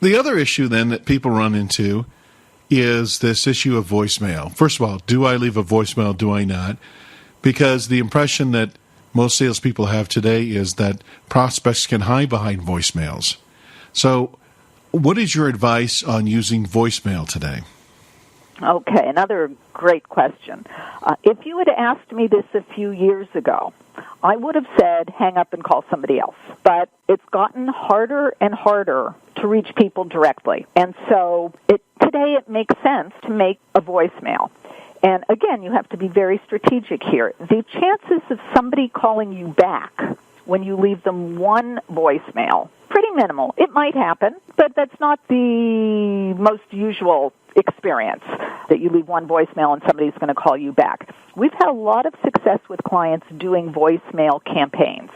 The other issue then that people run into is this issue of voicemail. First of all, do I leave a voicemail? Do I not? Because the impression that most salespeople have today is that prospects can hide behind voicemails. So what is your advice on using voicemail today? Okay, another great question. If you had asked me this a few years ago, I would have said hang up and call somebody else. But it's gotten harder and harder to reach people directly. And so today it makes sense to make a voicemail. And again, you have to be very strategic here. The chances of somebody calling you back when you leave them one voicemail, pretty minimal. It might happen, but that's not the most usual experience, that you leave one voicemail and somebody's going to call you back. We've had a lot of success with clients doing voicemail campaigns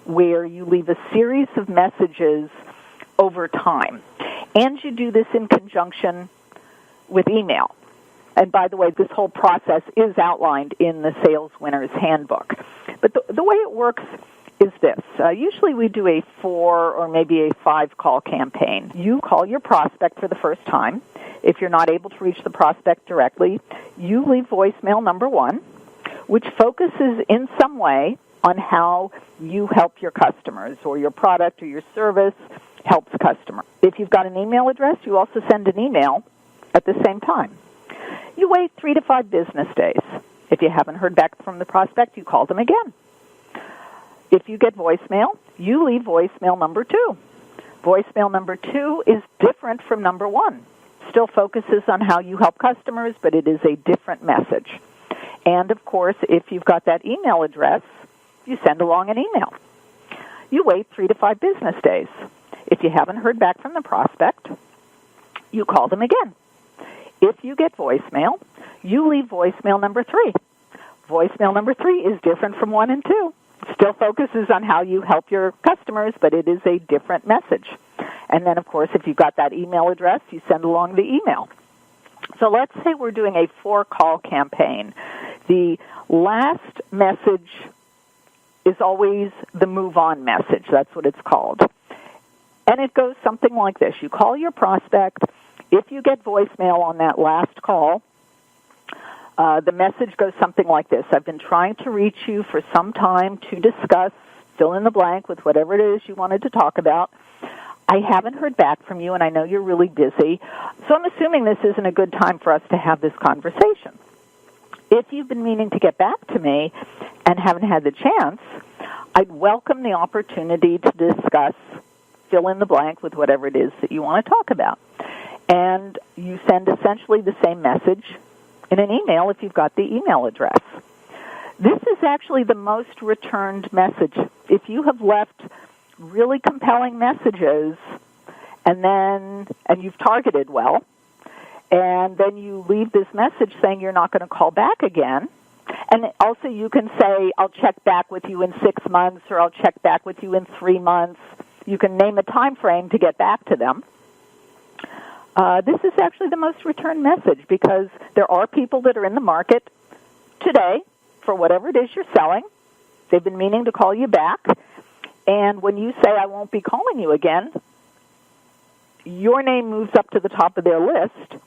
where you leave a series of messages over time. And you do this in conjunction with email. And by the way, this whole process is outlined in the Sales Winners Handbook. But the way it works is this. Usually we do a 4 or maybe a 5-call campaign. You call your prospect for the first time. If you're not able to reach the prospect directly, you leave voicemail number 1, which focuses in some way on how you help your customers or your product or your service helps customers. If you've got an email address, you also send an email at the same time. You wait 3 to 5 business days. If you haven't heard back from the prospect, you call them again. If you get voicemail, you leave voicemail number 2. Voicemail number 2 is different from number 1. Still focuses on how you help customers, but it is a different message. And, of course, if you've got that email address, you send along an email. You wait 3 to 5 business days. If you haven't heard back from the prospect, you call them again. If you get voicemail, you leave voicemail number 3. Voicemail number 3 is different from 1 and 2. Still focuses on how you help your customers, but it is a different message. And then, of course, if you've got that email address, you send along the email. So let's say we're doing a 4-call campaign. The last message is always the move-on message. That's what it's called. And it goes something like this. You call your prospect. If you get voicemail on that last call, the message goes something like this. I've been trying to reach you for some time to discuss, fill in the blank with whatever it is you wanted to talk about. I haven't heard back from you, and I know you're really busy, so I'm assuming this isn't a good time for us to have this conversation. If you've been meaning to get back to me and haven't had the chance, I'd welcome the opportunity to discuss, fill in the blank with whatever it is that you want to talk about. And you send essentially the same message in an email if you've got the email address. This is actually the most returned message. If you have left really compelling messages and you've targeted well, and then you leave this message saying you're not going to call back again, and also you can say, I'll check back with you in 6 months, or I'll check back with you in 3 months. You can name a time frame to get back to them. This is actually the most returned message because there are people that are in the market today for whatever it is you're selling. They've been meaning to call you back. And when you say, I won't be calling you again, your name moves up to the top of their list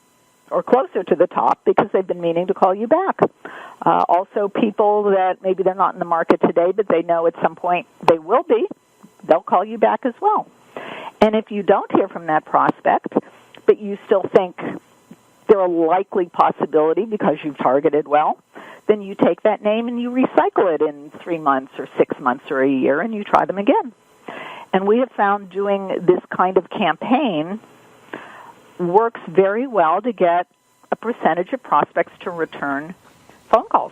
or closer to the top because they've been meaning to call you back. Also, people that maybe they're not in the market today, but they know at some point they will be, they'll call you back as well. And if you don't hear from that prospect, but you still think they're a likely possibility because you've targeted well, then you take that name and you recycle it in 3 months or 6 months or a year, and you try them again. And we have found doing this kind of campaign works very well to get a percentage of prospects to return phone calls.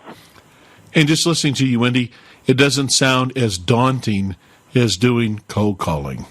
And just listening to you, Wendy, it doesn't sound as daunting as doing cold calling.